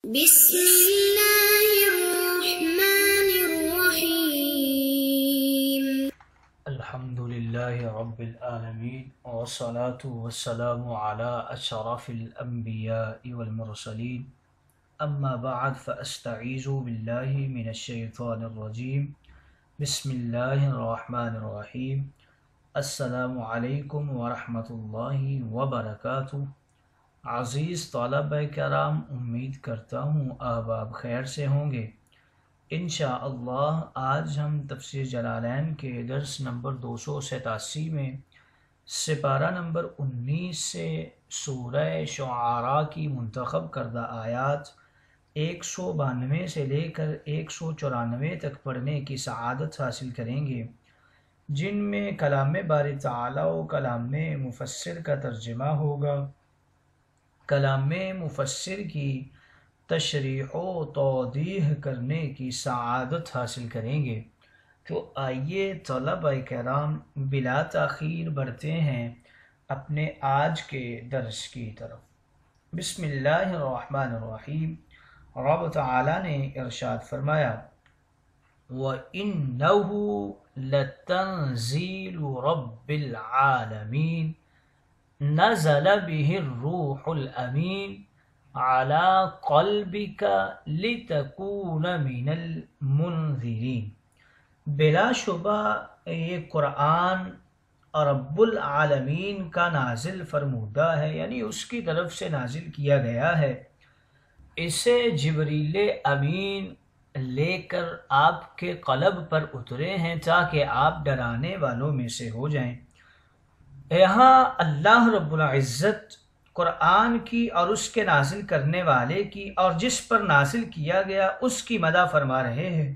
بسم اللہ الرحمن الرحیم الحمدللہ رب العالمین والصلاة والسلام علی اشرف الانبیاء والمرسلین اما بعد فاستعیذ باللہ من الشیطان الرجیم بسم اللہ الرحمن الرحیم السلام علیکم ورحمۃ اللہ وبرکاتہ۔ عزیز طلبہ کرام، امید کرتا ہوں آپ خیر سے ہوں گے۔ انشاءاللہ آج ہم تفسیر جلالین کے درس نمبر 287 میں سپارہ نمبر 19 سے سورہ شعراء کی منتخب کردہ آیات 192 سے لے کر 194 تک پڑھنے کی سعادت حاصل کریں گے، جن میں کلام باری تعالی و کلام مفسر کا ترجمہ ہوگا۔ کلام مفسر کی تشریح و توضیح کرنے کی سعادت حاصل کریں گے۔ تو آئیے طلبہ کرام بلا تاخیر بڑھتے ہیں اپنے آج کے درس کی طرف۔ بسم اللہ الرحمن الرحیم۔ رب تعالی نے ارشاد فرمایا، وَإِنَّهُ لَتَنزِيلُ رَبِّ الْعَالَمِينَ نزل به الروح الامین علی قلبک لتکون من المنذرین۔ بلا شبہ یہ قرآن رب العالمین کا نازل فرمودہ ہے، یعنی اس کی طرف سے نازل کیا گیا ہے۔ اسے جبریل امین لے کر آپ کے قلب پر اترے ہیں تاکہ آپ ڈرانے والوں میں سے ہو جائیں۔ یہاں اللہ رب العزت قرآن کی اور اس کے نازل کرنے والے کی اور جس پر نازل کیا گیا اس کی مدح فرما رہے ہیں۔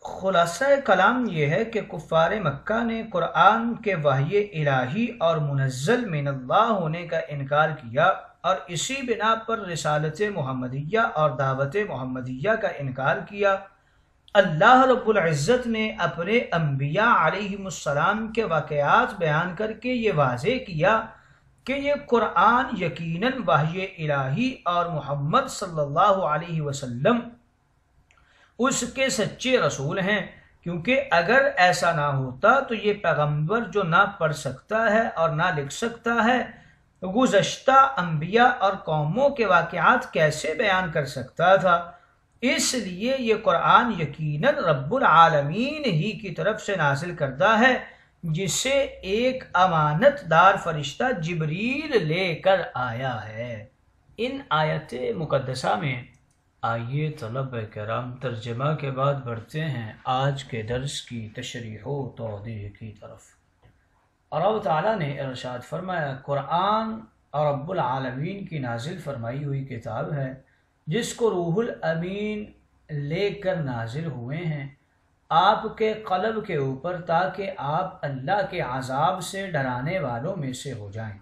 خلاصہ کلام یہ ہے کہ کفار مکہ نے قرآن کے وحی الہی اور منزل من اللہ ہونے کا انکار کیا، اور اسی بنا پر رسالت محمدیہ اور دعوت محمدیہ کا انکار کیا۔ اللہ رب العزت نے اپنے انبیاء علیہم السلام کے واقعات بیان کر کے یہ واضح کیا کہ یہ قرآن یقیناً وحی الہی اور محمد صلی اللہ علیہ وسلم اس کے سچے رسول ہیں، کیونکہ اگر ایسا نہ ہوتا تو یہ پیغمبر جو نہ پڑھ سکتا ہے اور نہ لکھ سکتا ہے، گزشتہ انبیاء اور قوموں کے واقعات کیسے بیان کر سکتا تھا؟ اس لیے یہ قرآن یقیناً رب العالمین ہی کی طرف سے نازل کردہ ہے، جسے ایک امانت دار فرشتہ جبریل لے کر آیا ہے۔ ان آیت مقدسہ میں آئیے طلبہ کرام ترجمہ کے بعد بڑھتے ہیں آج کے درس کی تشریح و توضیح کی طرف۔ رب تعالیٰ نے ارشاد فرمایا، قرآن رب العالمین کی نازل فرمائی ہوئی کتاب ہے جس کو روح الامین لے کر نازل ہوئے ہیں آپ کے قلب کے اوپر، تاکہ آپ اللہ کے عذاب سے ڈرانے والوں میں سے ہو جائیں۔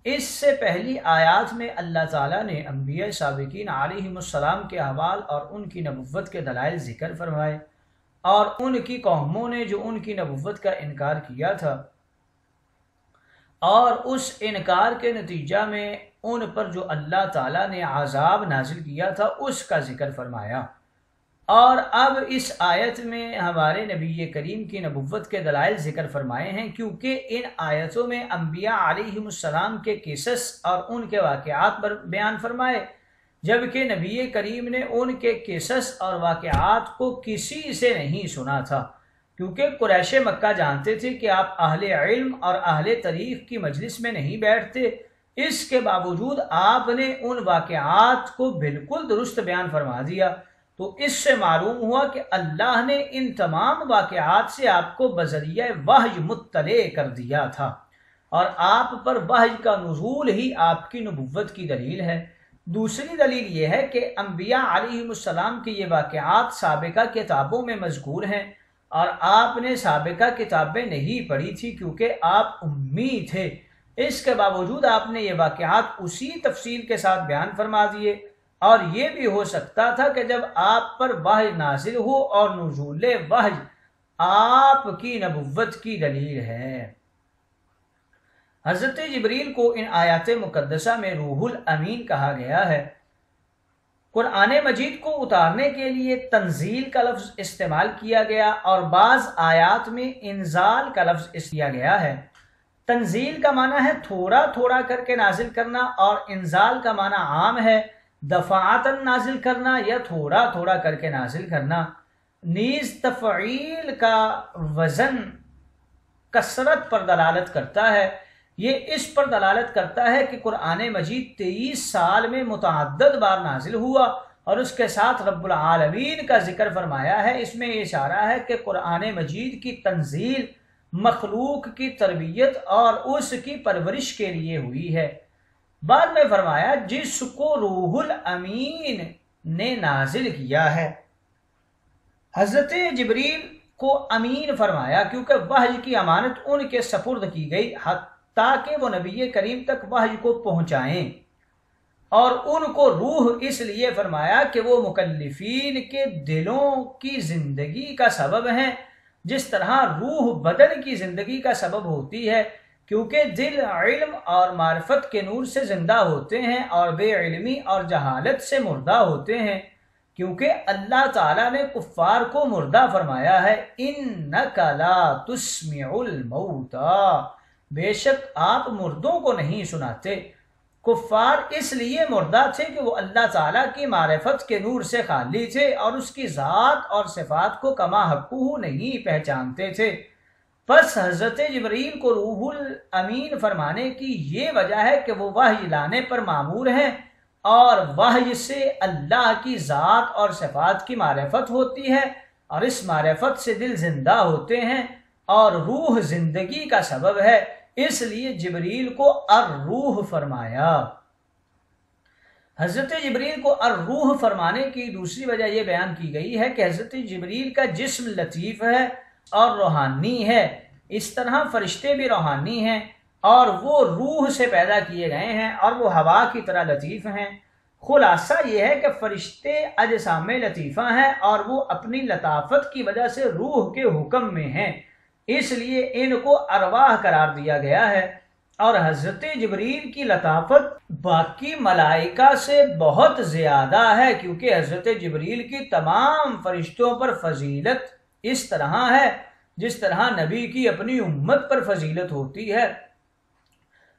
اس سے پہلی آیات میں اللہ تعالیٰ نے انبیاء سابقین علیہم السلام کے احوال اور ان کی نبوت کے دلائل ذکر فرمائے، اور ان کی قوموں نے جو ان کی نبوت کا انکار کیا تھا، اور اس انکار کے نتیجہ میں ان پر جو اللہ تعالیٰ نے عذاب نازل کیا تھا اس کا ذکر فرمایا۔ اور اب اس آیت میں ہمارے نبی کریم کی نبوت کے دلائل ذکر فرمائے ہیں، کیونکہ ان آیتوں میں انبیاء علیہم السلام کے قصص اور ان کے واقعات پر بیان فرمائے، جبکہ نبی کریم نے ان کے قصص اور واقعات کو کسی سے نہیں سنا تھا، کیونکہ قریش مکہ جانتے تھے کہ آپ اہل علم اور اہل تاریخ کی مجلس میں نہیں بیٹھتے۔ اس کے باوجود آپ نے ان واقعات کو بالکل درست بیان فرما دیا، تو اس سے معلوم ہوا کہ اللہ نے ان تمام واقعات سے آپ کو بذریعہ وحی مطلع کر دیا تھا، اور آپ پر وحی کا نزول ہی آپ کی نبوت کی دلیل ہے۔ دوسری دلیل یہ ہے کہ انبیاء علیہم السلام کے یہ واقعات سابقہ کتابوں میں مذکور ہیں، اور آپ نے سابقہ کتابیں نہیں پڑھی تھی کیونکہ آپ امی تھے۔ اس کے باوجود آپ نے یہ واقعات اسی تفصیل کے ساتھ بیان فرما دیے، اور یہ بھی ہو سکتا تھا کہ جب آپ پر وحی نازل ہو اور نزول وحی آپ کی نبوت کی دلیل ہے۔ حضرت جبریل کو ان آیات مقدسہ میں روح الامین کہا گیا ہے۔ قرآن مجید کو اتارنے کے لیے تنزیل کا لفظ استعمال کیا گیا اور بعض آیات میں انزال کا لفظ کیا گیا ہے۔ تنزیل کا معنی ہے تھوڑا تھوڑا کر کے نازل کرنا، اور انزال کا معنی عام ہے دفعاتن نازل کرنا یا تھوڑا تھوڑا کر کے نازل کرنا۔ نیز تفعیل کا وزن کثرت پر دلالت کرتا ہے۔ یہ اس پر دلالت کرتا ہے کہ قرآن مجید 23 سال میں متعدد بار نازل ہوا، اور اس کے ساتھ رب العالمین کا ذکر فرمایا ہے۔ اس میں یہ اشارہ ہے کہ قرآن مجید کی تنزیل مخلوق کی تربیت اور اس کی پرورش کے لیے ہوئی ہے۔ بعد میں فرمایا جس کو روح الامین نے نازل کیا ہے۔ حضرت جبریل کو امین فرمایا کیونکہ وحی کی امانت ان کے سپرد کی گئی تاکہ وہ نبی کریم تک وحی کو پہنچائیں، اور ان کو روح اس لیے فرمایا کہ وہ مکلفین کے دلوں کی زندگی کا سبب ہیں، جس طرح روح بدن کی زندگی کا سبب ہوتی ہے، کیونکہ دل علم اور معرفت کے نور سے زندہ ہوتے ہیں اور بے علمی اور جہالت سے مردہ ہوتے ہیں، کیونکہ اللہ تعالیٰ نے کفار کو مردہ فرمایا ہے اِنَّكَ لَا تُسْمِعُ الْمَوْتَى، بے شک آپ مردوں کو نہیں سناتے۔ کفار اس لیے مردہ تھے کہ وہ اللہ تعالیٰ کی معرفت کے نور سے خالی تھے اور اس کی ذات اور صفات کو کما حقہ نہیں پہچانتے تھے۔ پس حضرت جبریل کو روح الامین فرمانے کی یہ وجہ ہے کہ وہ وحی لانے پر مامور ہیں، اور وحی سے اللہ کی ذات اور صفات کی معرفت ہوتی ہے، اور اس معرفت سے دل زندہ ہوتے ہیں، اور روح زندگی کا سبب ہے، اس لیے جبریل کو الروح فرمایا۔ حضرت جبریل کو الروح فرمانے کی دوسری وجہ یہ بیان کی گئی ہے کہ حضرت جبریل کا جسم لطیف ہے اور روحانی ہے، اس طرح فرشتے بھی روحانی ہیں اور وہ روح سے پیدا کیے گئے ہیں اور وہ ہوا کی طرح لطیف ہیں۔ خلاصہ یہ ہے کہ فرشتے اجسام لطیفہ ہیں اور وہ اپنی لطافت کی وجہ سے روح کے حکم میں ہیں، اس لیے ان کو ارواح قرار دیا گیا ہے، اور حضرت جبریل کی لطافت باقی ملائکہ سے بہت زیادہ ہے، کیونکہ حضرت جبریل کی تمام فرشتوں پر فضیلت اس طرح ہے جس طرح نبی کی اپنی امت پر فضیلت ہوتی ہے۔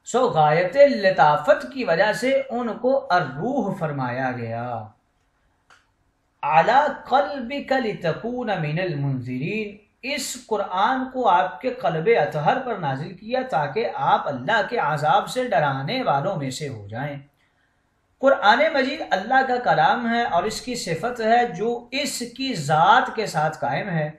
سو غایت لطافت کی وجہ سے ان کو الروح فرمایا گیا۔ علی قلبک لتکون من المنذرین، اس قرآن کو آپ کے قلب اطہر پر نازل کیا تاکہ آپ اللہ کے عذاب سے ڈرانے والوں میں سے ہو جائیں۔ قرآن مجید اللہ کا کلام ہے اور اس کی صفت ہے جو اس کی ذات کے ساتھ قائم ہے۔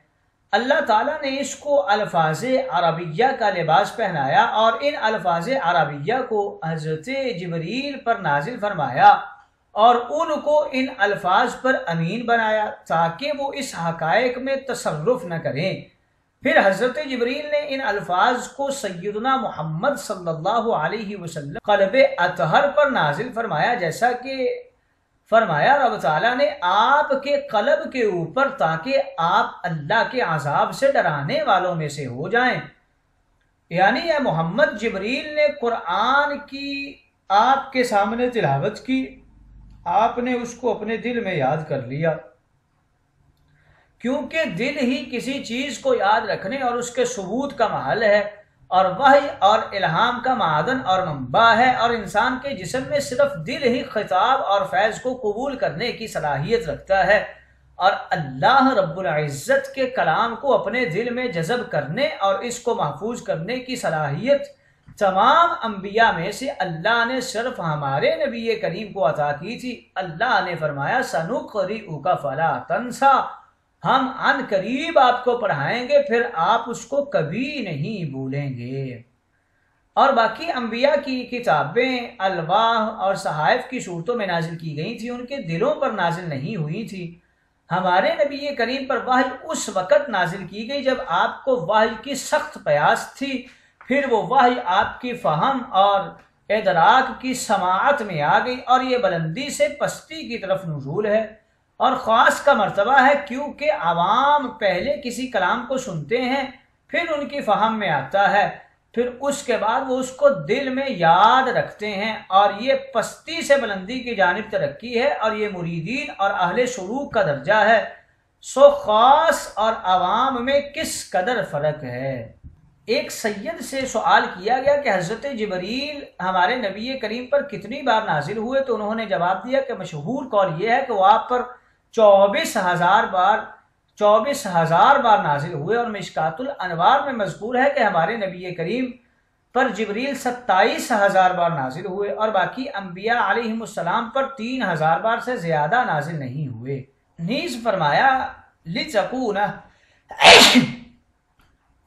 اللہ تعالیٰ نے اس کو الفاظ عربیہ کا لباس پہنایا اور ان الفاظ عربیہ کو حضرت جبریل پر نازل فرمایا اور ان کو ان الفاظ پر امین بنایا تاکہ وہ اس حقائق میں تصرف نہ کریں۔ پھر حضرت جبریل نے ان الفاظ کو سیدنا محمد صلی اللہ علیہ وسلم قلب اطہر پر نازل فرمایا، جیسا کہ فرمایا رب تعالیٰ نے آپ کے قلب کے اوپر تاکہ آپ اللہ کے عذاب سے ڈرانے والوں میں سے ہو جائیں۔ یعنی اے محمد، جبریل نے قرآن کی آپ کے سامنے تلاوت کی، آپ نے اس کو اپنے دل میں یاد کر لیا، کیونکہ دل ہی کسی چیز کو یاد رکھنے اور اس کے ثبوت کا محل ہے، اور وحی اور الہام کا معدن اور منبع ہے، اور انسان کے جسم میں صرف دل ہی خطاب اور فیض کو قبول کرنے کی صلاحیت رکھتا ہے، اور اللہ رب العزت کے کلام کو اپنے دل میں جذب کرنے اور اس کو محفوظ کرنے کی صلاحیت تمام انبیاء میں سے اللہ نے صرف ہمارے نبی کریم کو عطا کی تھی۔ اللہ نے فرمایا سنقرئک فلا تنسیٰ، ہم عن قریب آپ کو پڑھائیں گے پھر آپ اس کو کبھی نہیں بھولیں گے۔ اور باقی انبیاء کی کتابیں الواح اور صحائف کی صورتوں میں نازل کی گئی تھی، ان کے دلوں پر نازل نہیں ہوئی تھی۔ ہمارے نبی کریم پر وحی اس وقت نازل کی گئی جب آپ کو وحی کی سخت پیاس تھی، پھر وہ وحی آپ کی فہم اور ادراک کی سماعت میں آ گئی، اور یہ بلندی سے پستی کی طرف نزول ہے اور خاص کا مرتبہ ہے، کیونکہ عوام پہلے کسی کلام کو سنتے ہیں پھر ان کی فہم میں آتا ہے، پھر اس کے بعد وہ اس کو دل میں یاد رکھتے ہیں، اور یہ پستی سے بلندی کی جانب ترقی ہے، اور یہ مریدین اور اہل سلوک کا درجہ ہے۔ سو خاص اور عوام میں کس قدر فرق ہے۔ ایک سید سے سوال کیا گیا کہ حضرت جبریل ہمارے نبی کریم پر کتنی بار نازل ہوئے، تو انہوں نے جواب دیا کہ مشہور قول یہ ہے کہ وہ آپ پر 24,000 بار نازل ہوئے، اور مشکات الانوار میں مذکور ہے کہ ہمارے نبی کریم پر جبریل 27,000 بار نازل ہوئے، اور باقی انبیاء علیہم السلام پر 3,000 بار سے زیادہ نازل نہیں ہوئے۔ نیز فرمایا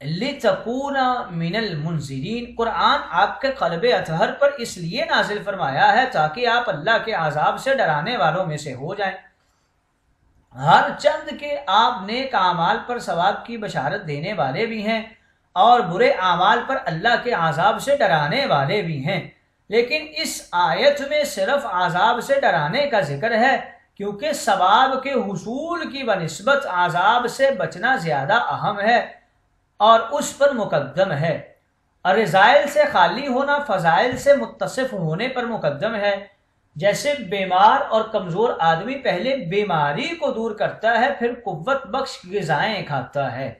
لِتَكُونَ مِنَ الْمُنذِرِينَ، قرآن آپ کے قلب اطہر پر اس لیے نازل فرمایا ہے تاکہ آپ اللہ کے عذاب سے ڈرانے والوں میں سے ہو جائیں، ہر چند کے آپ نیک اعمال پر ثواب کی بشارت دینے والے بھی ہیں اور برے اعمال پر اللہ کے عذاب سے ڈرانے والے بھی ہیں۔ لیکن اس آیت میں صرف عذاب سے ڈرانے کا ذکر ہے، کیونکہ ثواب کے حصول کی بنسبت عذاب سے بچنا زیادہ اہم ہے اور اس پر مقدم ہے۔ رذائل سے خالی ہونا فضائل سے متصف ہونے پر مقدم ہے۔ جیسے بیمار اور کمزور آدمی پہلے بیماری کو دور کرتا ہے، پھر قوت بخش غذائیں کھاتا ہے۔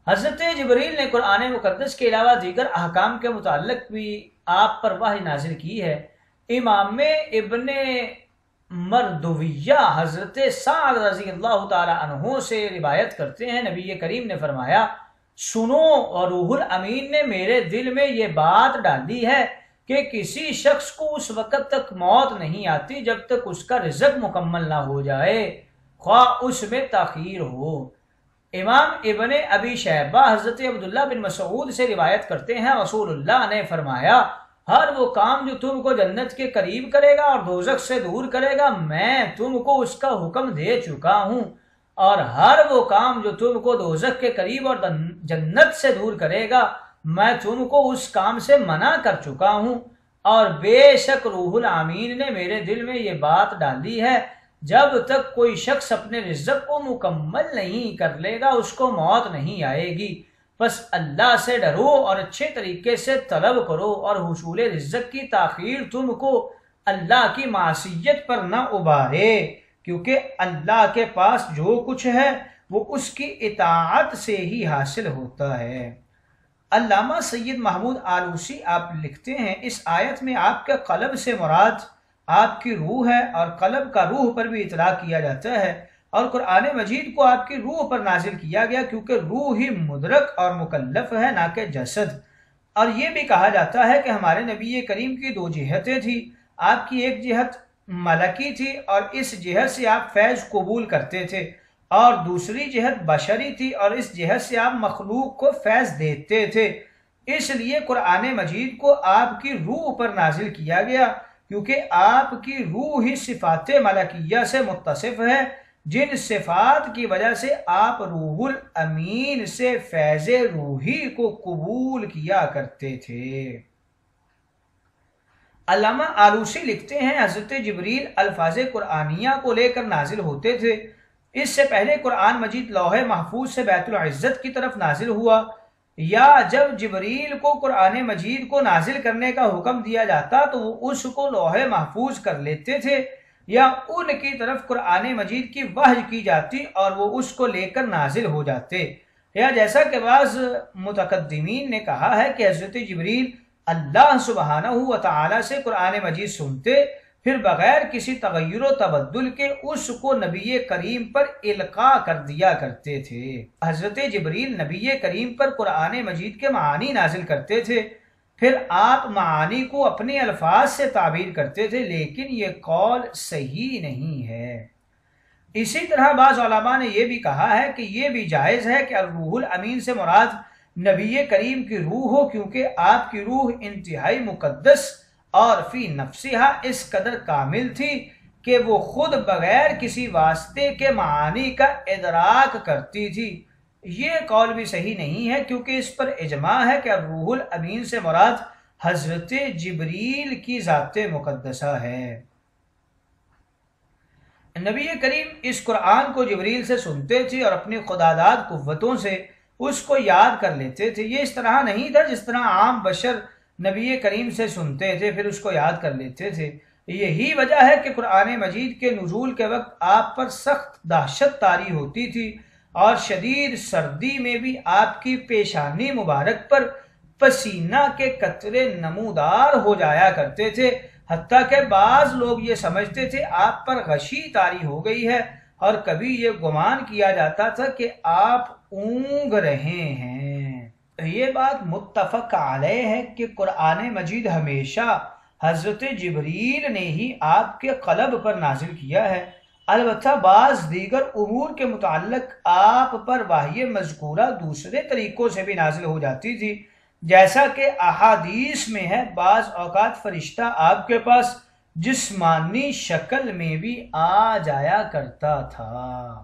حضرت جبریل نے قرآن مقدس کے علاوہ دیگر احکام کے متعلق بھی آپ پر وحی نازل کی ہے۔ امام ابن مردویہ حضرت سعد رضی اللہ تعالی عنہ سے روایت کرتے ہیں، نبی کریم نے فرمایا، سنو، اور روح الامین نے میرے دل میں یہ بات ڈالی ہے کہ کسی شخص کو اس وقت تک موت نہیں آتی جب تک اس کا رزق مکمل نہ ہو جائے، خواہ اس میں تاخیر ہو۔ امام ابن ابی شیبہ حضرت عبداللہ بن مسعود سے روایت کرتے ہیں، رسول اللہ نے فرمایا، ہر وہ کام جو تم کو جنت کے قریب کرے گا اور دوزخ سے دور کرے گا، میں تم کو اس کا حکم دے چکا ہوں، اور ہر وہ کام جو تم کو دوزخ کے قریب اور جنت سے دور کرے گا، میں تم کو اس کام سے منع کر چکا ہوں۔ اور بے شک روح الامین نے میرے دل میں یہ بات ڈالی ہے، جب تک کوئی شخص اپنے رزق کو مکمل نہیں کر لے گا اس کو موت نہیں آئے گی۔ بس اللہ سے ڈرو اور اچھے طریقے سے طلب کرو، اور حصول رزق کی تاخیر تم کو اللہ کی معصیت پر نہ ابھارے، کیونکہ اللہ کے پاس جو کچھ ہے وہ اس کی اطاعت سے ہی حاصل ہوتا ہے۔ علامہ سید محمود آلوسی آپ لکھتے ہیں، اس آیت میں آپ کے قلب سے مراد آپ کی روح ہے، اور قلب کا روح پر بھی اطلاق کیا جاتا ہے، اور قرآن مجید کو آپ کی روح پر نازل کیا گیا کیونکہ روح ہی مدرک اور مکلف ہے، نہ کہ جسد۔ اور یہ بھی کہا جاتا ہے کہ ہمارے نبی کریم کی دو جہتیں تھیں، آپ کی ایک جہت ملکی تھی اور اس جہت سے آپ فیض قبول کرتے تھے، اور دوسری جہت بشری تھی اور اس جہت سے آپ مخلوق کو فیض دیتے تھے۔ اس لیے قرآن مجید کو آپ کی روح پر نازل کیا گیا، کیونکہ آپ کی روح ہی صفات ملکیہ سے متصف ہے، جن صفات کی وجہ سے آپ روح الامین سے فیض روحی کو قبول کیا کرتے تھے۔ علامہ آلوسی لکھتے ہیں، حضرت جبریل الفاظ قرآنیہ کو لے کر نازل ہوتے تھے۔ اس سے پہلے قرآن مجید لوح محفوظ سے بیت العزت کی طرف نازل ہوا، یا جب جبریل کو قرآن مجید کو نازل کرنے کا حکم دیا جاتا تو وہ اس کو لوح محفوظ کر لیتے تھے، یا ان کی طرف قرآن مجید کی وحی کی جاتی اور وہ اس کو لے کر نازل ہو جاتے، یا جیسا کہ بعض متقدمین نے کہا ہے کہ حضرت جبریل اللہ سبحانہ و تعالی سے قرآن مجید سنتے، پھر بغیر کسی تغیر و تبدل کے اس کو نبی کریم پر القاء کر دیا کرتے تھے۔ حضرت جبریل نبی کریم پر قرآن مجید کے معانی نازل کرتے تھے، پھر آپ معانی کو اپنے الفاظ سے تعبیر کرتے تھے، لیکن یہ قول صحیح نہیں ہے۔ اسی طرح بعض علماء نے یہ بھی کہا ہے کہ یہ بھی جائز ہے کہ الروح الامین سے مراد نبی کریم کی روح ہو، کیونکہ آپ کی روح انتہائی مقدس اور فی نفسہا اس قدر کامل تھی کہ وہ خود بغیر کسی واسطے کے معانی کا ادراک کرتی تھی۔ یہ قول بھی صحیح نہیں ہے، کیونکہ اس پر اجماع ہے کہ روح الامین سے مراد حضرت جبریل کی ذات مقدسہ ہے۔ نبی کریم اس قرآن کو جبریل سے سنتے تھے اور اپنی خداداد قوتوں سے اس کو یاد کر لیتے تھے۔ یہ اس طرح نہیں تھا جس طرح عام بشر نبی کریم سے سنتے تھے پھر اس کو یاد کر لیتے تھے۔ یہی وجہ ہے کہ قرآن مجید کے نزول کے وقت آپ پر سخت دہشت طاری ہوتی تھی اور شدید سردی میں بھی آپ کی پیشانی مبارک پر پسینہ کے قطرے نمودار ہو جایا کرتے تھے، حتیٰ کہ بعض لوگ یہ سمجھتے تھے آپ پر غشی طاری ہو گئی ہے، اور کبھی یہ گمان کیا جاتا تھا کہ آپ اونگ رہے ہیں۔ یہ بات متفق علیہ ہے کہ قرآن مجید ہمیشہ حضرت جبریل نے ہی آپ کے قلب پر نازل کیا ہے، البتہ بعض دیگر امور کے متعلق آپ پر وحی مذکورہ دوسرے طریقوں سے بھی نازل ہو جاتی تھی، جیسا کہ احادیث میں ہے بعض اوقات فرشتہ آپ کے پاس جسمانی شکل میں بھی آ جایا کرتا تھا۔